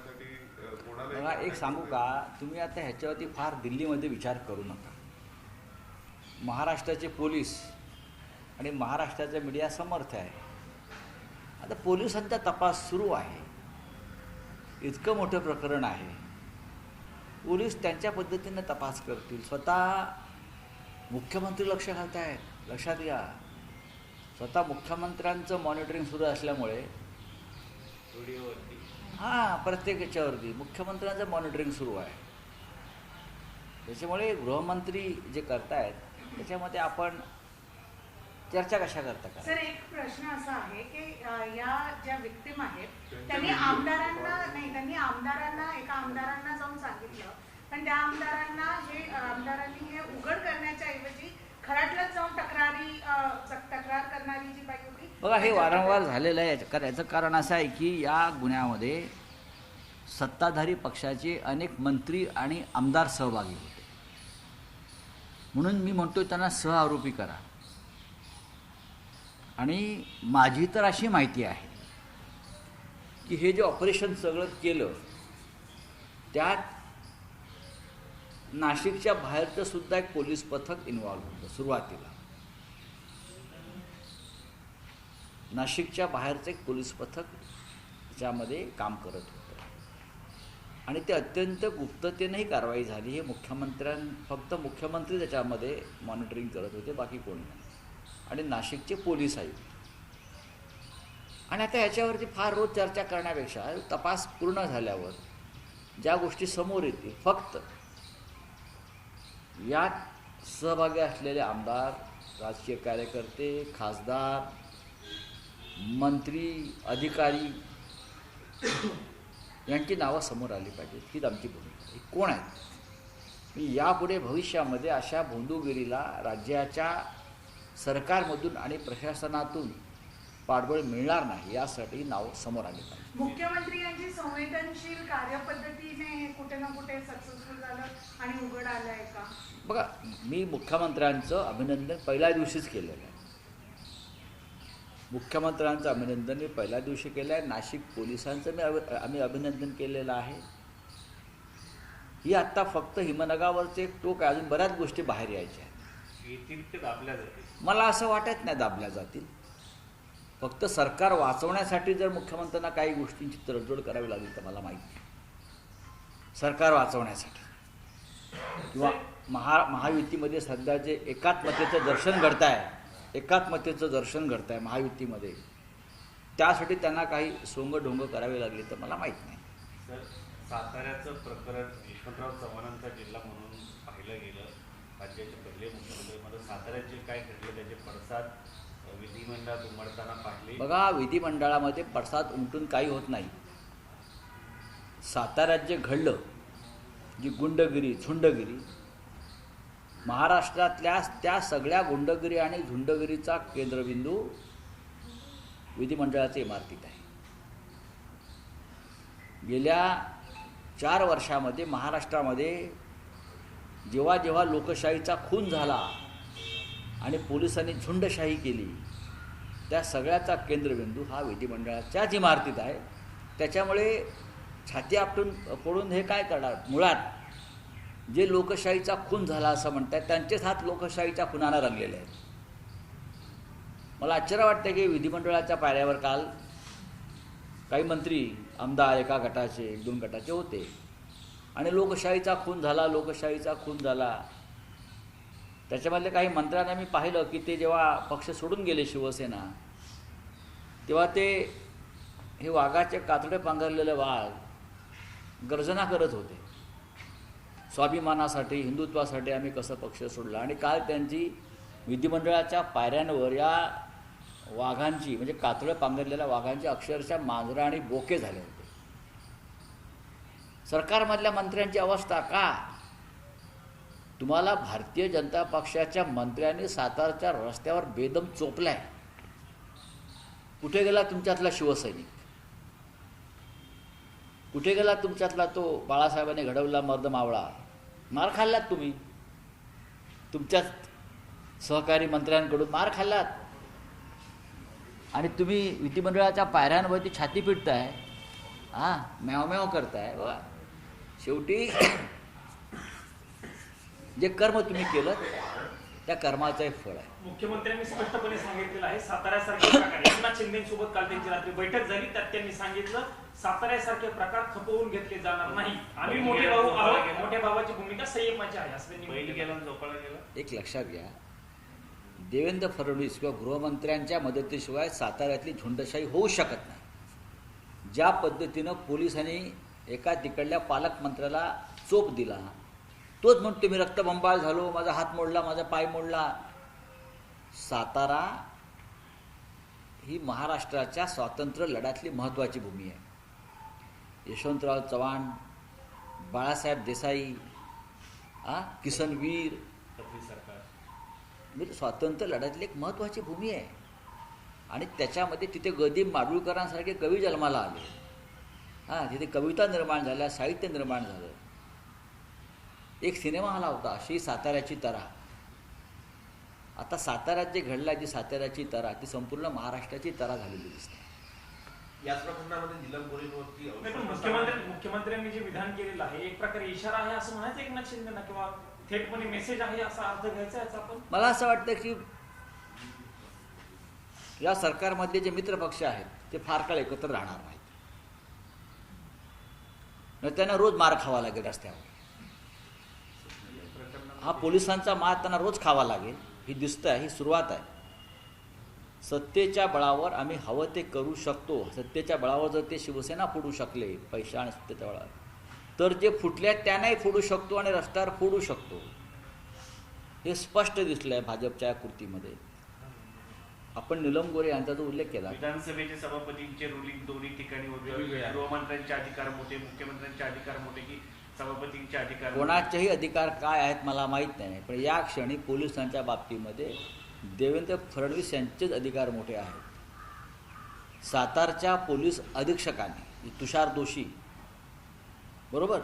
करण्यासाठी मला एक सांगू का, तुम्ही आता ह्याच्यावरती फार दिल्लीमध्ये विचार करू नका. महाराष्ट्राचे पोलीस आणि महाराष्ट्राचा मीडिया समर्थ आहे. आता पोलिसांचा तपास सुरू आहे. इतकं मोठं प्रकरण आहे. पोलीस त्यांच्या पद्धतीनं तपास करतील. स्वतः मुख्यमंत्री लक्ष घालत आहेत. लक्षात घ्या, स्वतः मुख्यमंत्र्यांचं मॉनिटरिंग सुरू असल्यामुळे प्रत्येक याच्यावरती मुख्यमंत्र्यांचं मॉनिटरिंग सुरू आहे. त्याच्यामुळे गृहमंत्री जे करतायत त्याच्यामध्ये आपण चर्चा कशा करता का? सर, एक प्रश्न असा आहे की या ज्या विक्टिम आहेत त्यांनी एका आमदारांना जाऊन सांगितलं, पण त्या आमदारांनी हे उघड करण्याच्या ऐवजी खराटलाच जाऊन तक्रार करणारी जी बाई होती. बघा, हे वारंवार झालेलं आहे. याचं कारण असं आहे की या गुन्ह्यामध्ये सत्ताधारी पक्षाचे अनेक मंत्री आणि आमदार सहभागी होते. म्हणून मी म्हणतो त्यांना सहआरोपी करा. आणि माझी तर अशी माहिती आहे की हे जे ऑपरेशन सगळं केलं त्यात नाशिकच्या बाहेरचं सुद्धा एक पोलीस पथक इन्व्हॉल्व्ह होतं. सुरुवातीला नाशिकच्या बाहेरचं एक पोलीस पथक त्याच्यामध्ये काम करत होतं आणि ते अत्यंत गुप्ततेनेही कारवाई झाली. हे फक्त मुख्यमंत्री त्याच्यामध्ये मॉनिटरिंग करत होते, बाकी कोणी नाही. आणि नाशिकचे पोलीस आयुक्त. आणि आता ह्याच्यावरती फार रोज चर्चा करण्यापेक्षा तपास पूर्ण झाल्यावर ज्या गोष्टी समोर येतील, फक्त यात सहभागी असलेले आमदार, राजकीय कार्यकर्ते, खासदार, मंत्री, अधिकारी यांची नावं समोर आली पाहिजेत. हीच आमची भूमिका आहे. कोण आहेत? यापुढे भविष्यामध्ये अशा भोंदूगिरीला राज्याच्या सरकारमधून आणि प्रशासनातून पाठबळ मिळणार नाही, यासाठी नाव समोर आले पाहिजे. मुख्यमंत्री यांची संवेदनशील कार्यपद्धतीने कुठे ना कुठे सक्सेसफुल झालं आणि उघड आलं आहे का? बघा, मी मुख्यमंत्र्यांचं अभिनंदन पहिल्या दिवशीच केलेलं आहे. मुख्यमंत्र्यांचं अभिनंदन मी पहिल्या दिवशी केलं आहे. नाशिक पोलिसांचं आम्ही अभिनंदन केलेलं आहे. ही आत्ता फक्त हिमनगावरचे एक टोक आहे. अजून बऱ्याच गोष्टी बाहेर यायच्या आहेत. मला असं वाटत नाही दाबल्या जातील. फक्त सरकार वाचवण्यासाठी जर मुख्यमंत्र्यांना काही गोष्टींची तडजोड करावी लागेल तर मला माहीत नाही. सरकार वाचवण्यासाठी किंवा महायुतीमध्ये सध्या जे एकात्मतेचं दर्शन घडत आहे महायुतीमध्ये, त्यासाठी त्यांना काही सोंगढोंग करावे लागले तर मला माहीत नाही. सर, साताऱ्याचं प्रकरण यशवंतराव चव्हाणांचा जिल्हा म्हणून पाहिलं गेलं. राज्याचे पहिले मुख्यमंत्री म्हणून साताऱ्यात जे काय घडले त्याचे पडसाद विधिमंडळात उमटताना पाहिले. बघा, विधिमंडळामध्ये पडसाद उमटून काही होत नाही. साताऱ्यात जे घडलं, जी गुंडगिरी, झुंडगिरी, महाराष्ट्रातल्या त्या सगळ्या गुंडगिरी आणि झुंडगिरीचा केंद्रबिंदू विधिमंडळाच्या इमारतीत आहे. गेल्या 4 वर्षामध्ये महाराष्ट्रामध्ये जेव्हा जेव्हा लोकशाहीचा खून झाला आणि पोलिसांनी झुंडशाही केली, त्या सगळ्याचा केंद्रबिंदू हा विधिमंडळाच्याच इमारतीत आहे. त्याच्यामुळे छाती आपटून पडून हे काय करणार? मुळात जे लोकशाहीचा खून झाला असं म्हणतात त्यांचेच हात लोकशाहीच्या खुनानं रंगलेले आहेत. मला आश्चर्य वाटतं की विधिमंडळाच्या पायऱ्यावर काल काही मंत्री, आमदार एका गटाचे, 1-2 गटाचे होते आणि लोकशाहीचा खून झाला. त्याच्यामधले काही मंत्र्यांना मी पाहिलं की ते जेव्हा पक्ष सोडून गेले शिवसेना, तेव्हा ते हे वाघाचे कातडे पांघरलेले वाघ गर्जना करत होते. स्वाभिमानासाठी, हिंदुत्वासाठी आम्ही कसं पक्ष सोडला. आणि काल त्यांची विधिमंडळाच्या पायऱ्यांवर या वाघांची, म्हणजे कातडे पांघरलेल्या वाघांची अक्षरशः मांजरं आणि बोके झाले होते. सरकारमधल्या मंत्र्यांची अवस्था का? तुम्हाला भारतीय जनता पक्षाच्या मंत्र्यांनी सातारच्या रस्त्यावर बेदम चोपलाय. कुठे गेला तुमच्यातला शिवसैनिक? कुठे गेला तुमच्यातला तो बाळासाहेबांनी घडवला मर्द मावळा? मार खाल्लात तुम्ही, तुमच्याच सहकारी मंत्र्यांकडून मार खाल्लात आणि तुम्ही विधिमंडळाच्या पायऱ्यांवरती छाती पिटताय हां म्याव म्याव करताय बघा. शेवटी जे कर्म तुम्ही केलं त्या कर्माचं एक फळ आहे. मुख्यमंत्र्यांनी स्पष्टपणे सांगितलेलं आहे साताऱ्यासारखे प्रकार एकनाथ शिंदेसोबत काल त्यांची रात्री बैठक झाली त्यात त्यांनी सांगितलं साताऱ्यासारखे प्रकार खपवून घेतले जाणार नाही. आम्ही मोठे भाऊ आहोत, मोठ्या भावाची भूमिका संयमाची आहे असं त्यांनी बैल म्हटलं. गेला आणि झोपाळा गेला. एक लक्षात घ्या, देवेंद्र फडणवीस किंवा गृहमंत्र्यांच्या मदतीशिवाय साताऱ्यातली झुंडशाही होऊ शकत नाही. ज्या पद्धतीनं पोलिसांनी एका तिकडल्या पालकमंत्र्याला चोप दिला, तोच म्हणतो मी रक्तबंबाळ झालो, माझा हात मोडला, माझा पाय मोडला. सातारा ही महाराष्ट्राच्या स्वातंत्र्य लढ्यातली महत्त्वाची भूमी आहे. यशवंतराव चव्हाण, बाळासाहेब देसाई, किसनवीर, तपली सरकार म्हणजे स्वातंत्र्य लढ्यातली एक महत्त्वाची भूमी आहे. आणि त्याच्यामध्ये तिथे गदी माडगुळकरांसारखे कवी जन्माला आले. तिथे कविता निर्माण झाल्या, साहित्य निर्माण झालं. एक सिनेमा आला होता अशी साताऱ्याची तरा. आता साताऱ्यात जे घडलं आहे, जी साताऱ्याची तरा ती संपूर्ण महाराष्ट्राची तरा झालेली दिसते. याच प्रकरणामध्ये नीलम गोरेंवरती नाही, पण मुख्यमंत्र्यांनी जे विधान केलेलं आहे एक प्रकारे इशारा आहे असं म्हणायचं एकनाथ शिंदेना किंवा थेटपणे मेसेज आहे असा अर्थ घ्यायचा याचा आपण. मला असं वाटतं की या सरकारमधले जे मित्रपक्ष आहेत ते फार काळ एकत्र राहणार नाहीत. त्यांना रोज मार खावा लागेल रस्त्यावर. हा पोलिसांचा मार त्यांना रोज खावा लागेल. ही दिसतं आहे, ही सुरुवात आहे. सत्तेच्या बळावर आम्ही हवं ते करू शकतो. सत्तेच्या बळावर जर ते शिवसेना फोडू शकले पैसा आणि सत्तेच्या बळावर, तर जे फुटल्या त्यांनाही फोडू शकतो आणि रस्त्यावर फोडू शकतो. हे स्पष्ट दिसलं आहे भाजपच्या कृतीमध्ये. आपण नीलम गोरे यांचा जो उल्लेख केला, विधानसभेचे सभापतींचे रुलिंग दोन्ही ठिकाणी होते. गृहमंत्र्यांचे अधिकार मोठे, मुख्यमंत्र्यांचे अधिकार मोठे की सभापतींचे अधिकार मोठे? कोणाचेही अधिकार काय आहेत मला माहीत नाही, पण या क्षणी पोलिसांच्या बाबतीमध्ये देवेंद्र फडणवीस यांचेच अधिकार मोठे आहेत. सातारच्या पोलीस अधीक्षकांनी तुषार दोशी बरोबर,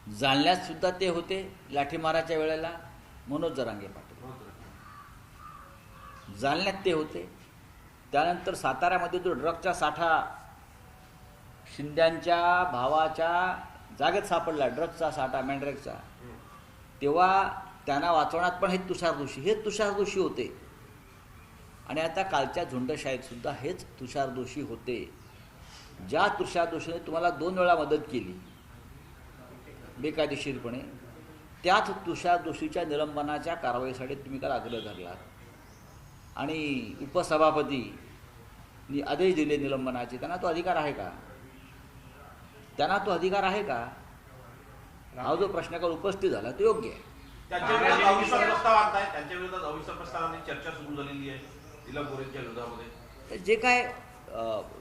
जालन्यात सुद्धा ते होते लाठीमाराच्या वेळेला, मनोज जरांगे पाटील जालन्यात ते होते. त्यानंतर साताऱ्यामध्ये जो ड्रगचा साठा शिंद्यांच्या भावाच्या जागेत सापडला, ड्रगचा साठा मॅन्ड्रेकचा, तेव्हा त्यांना वाचवण्यात पण हेच तुषार दोशी होते. आणि आता कालच्या झुंडशाहीत सुद्धा हेच तुषार दोशी होते. ज्या तुषार दोशीने तुम्हाला 2 वेळा मदत केली बेकायदेशीरपणे, त्याच तुषार दोशीच्या निलंबनाच्या कारवाईसाठी तुम्ही काल आग्रह धरला आणि उपसभापतींनी आदेश दिले निलंबनाचे. त्यांना तो अधिकार आहे का? हा जो प्रश्न काल उपस्थित झाला तो योग्य आहे. त्यांच्या विरोधात अविश्वास प्रस्ताव आणताय, त्यांच्या विरोधात अविश्वास प्रस्तावाने चर्चा सुरू झालेली आहे नीलम गोरेंच्या विरोधामध्ये. जे काय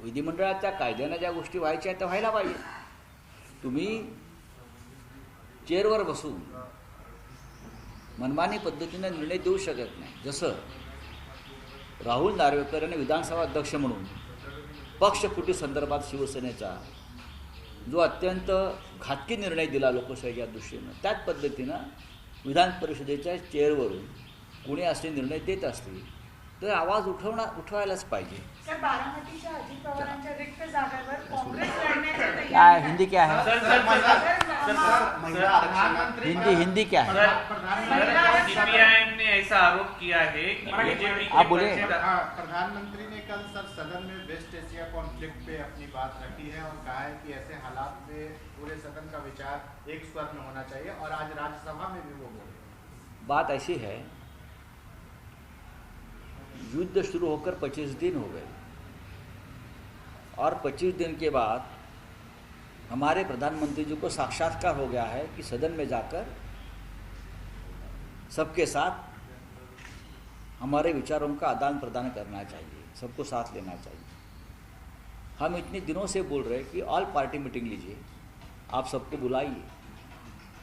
विधिमंडळाच्या कायद्यानं ज्या गोष्टी व्हायच्या त्या व्हायला पाहिजे. तुम्ही चेअरवर बसून मनमानी पद्धतीने निर्णय देऊ शकत नाही. जसं राहुल नार्वेकर यांनी विधानसभा अध्यक्ष म्हणून पक्षफुटी संदर्भात शिवसेनेचा जो अत्यंत घातकी निर्णय दिला लोकशाहीच्या दृष्टीनं, त्याच पद्धतीनं विधान परिषदेच्या चेअरवरून कुणी असे निर्णय देत असतील तर आवाज उठवायलाच पाहिजे. सर, बारामतीच्या अजित पवारांच्या रिक्त जागांवर काँग्रेस लढण्याच्या क्या तयारीत हिंदी क्या है? हिंदी क्या है? सीपीआईएम ने ऐसा आरोप किया है कि बीजेपी आप बोले। प्रधानमंत्री ने कल सर सदन में वेस्ट एशिया कॉन्फ्लिक्ट पे अपनी बात रखी है और कहा है कि ऐसे हालात में पूरे सदन का विचार एक स्वर में होना चाहिए और आज राज्यसभा में भी वो बोले. बात ऐसी है, युद्ध शुरू होकर 25 दिन हो गए और 25 दिन के बाद हमारे प्रधानमंत्री जी को साक्षात्कार हो गया है कि सदन में जाकर सबके साथ हमारे विचारों का आदान प्रदान करना चाहिए, सबको साथ लेना चाहिए. हम इतने दिनों से बोल रहे हैं कि ऑल पार्टी मीटिंग लीजिए, आप सबको बुलाइए.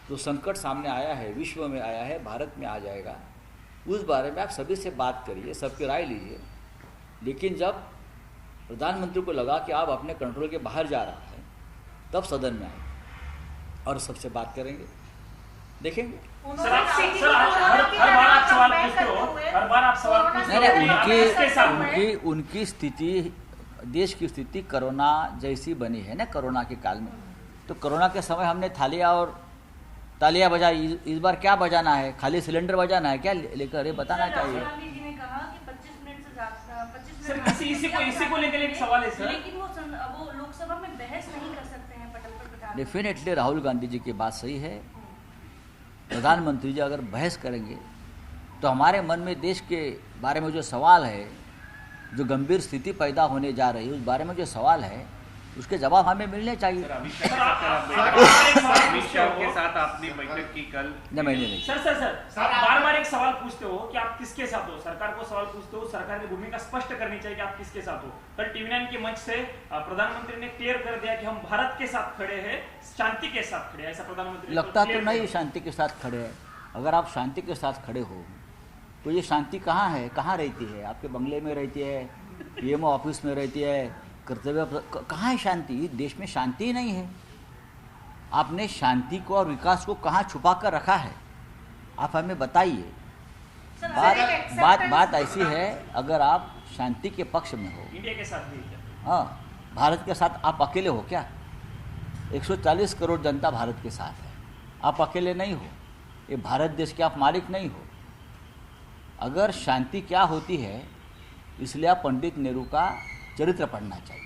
जो संकट सामने आया है, विश्व में आया है, भारत में आ जाएगा, उस बारे में आप सभी से बात करिए, सबकी राय लीजिए. लेकिन जब प्रधानमंत्री को लगा कि आप अपने कंट्रोल के बाहर जा रहा है, तब सदन में आए और सबसे बात करेंगे, देखेंगे. सर, हर बार आप सवाल पूछते हो, हर बार आप सवाल पूछते हो. नहीं, उनकी स्थिति देश की स्थिति कोरोना जैसी बनी है ना, कोरोना के काल में, तो कोरोना के समय हमने तालियां बजाई, इस बार क्या बजाना है? खाली सिलेंडर बजाना है क्या लेकर? ये बताना सर, चाहिए। राहुल गांधी जी ने कहा कि 25 मिनट से ज्यादा 25 सर, मिनट इसी को लेकर एक सवाल है सर। लेकिन वो लोकसभा में बहस नहीं कर सकते हैं पटल पर बिठा कर। डेफिनेटली राहुल गांधी जी की बात सही है। प्रधानमंत्री जी अगर बहस करेंगे तो हमारे मन में देश के बारे में जो सवाल है, जो गंभीर स्थिति पैदा होने जा रही है, उस बारे में जो सवाल है उसके जवाब हमें मिलने चाहिए। सर अमित सर, शाह आप- के साथ आपने बैठक की कल। नहीं, मैंने नहीं। सर बार एक सवाल पूछते हो कि आप किसके साथ हो, सरकार को सवाल पूछते हो, सरकार की भूमिका स्पष्ट करनी चाहिए कि आप किसके साथ हो। कल टीवी9 के मंच से प्रधानमंत्री ने क्लियर कर दिया कि हम भारत के साथ खड़े हैं, शांति के साथ खड़े हैं, ऐसा प्रधानमंत्री ने लगता तो clear नहीं कर दिया। शांति के साथ खड़े हैं। अगर आप शांति के साथ खड़े हो तो ये शांति कहाँ है, कहाँ रहती है? आपके बंगले में रहती है, पीएमओ ऑफिस में रहती है, कर्तव्य कहाँ है शांति? इस देश में शांति ही नहीं है। आपने शांति को और विकास को कहाँ छुपा कर रखा है? आप हमें बताइए। सर, बात एक acceptance- बात बात ऐसी है, अगर आप शांति के पक्ष में हो, इंडिया के साथ भी है क्या? हाँ, भारत के साथ आप अकेले हो क्या? 140 करोड़ जनता भारत के साथ है, आप अकेले नहीं हो। ये भारत देश के आप मालिक नहीं हो। अगर शांति क्या होती है, इसलिए आप पंडित नेहरू का चरित्र पढ़ना चाहिए।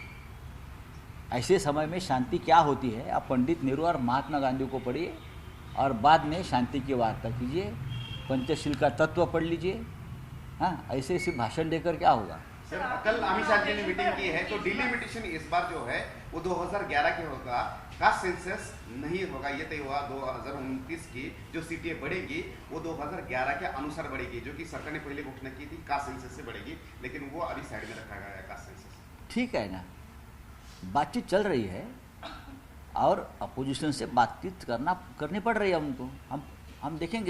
ऐसे समय में शांति क्या होती है, आप पंडित नेहरू और महात्मा गांधी को पढ़िए और बाद में शांति की वार्ता कीजिए, पंचशील का तत्व पढ़ लीजिए। हाँ, ऐसे भाषण देकर क्या होगा? सर कल अमित शाह जी ने मीटिंग की है, तो डिलिमिटेशन इस बार जो है वो 2011 के होगा, कास्ट सेंसस नहीं होगा। ये तय हुआ 2029 की जो सीटें बढ़ेगी वो 2011 के अनुसार बढ़ेगी, जो कि सरकार ने पहले घोषणा की थी कास्ट सेंसस से बढ़ेगी, लेकिन वो अभी साइड में रखा गया है कास्ट सेंसस। ठीक है ना, बातचीत चल रही है और अपोजिशन से बातचीत करनी पड़ रही है उनको। हम देखेंगे।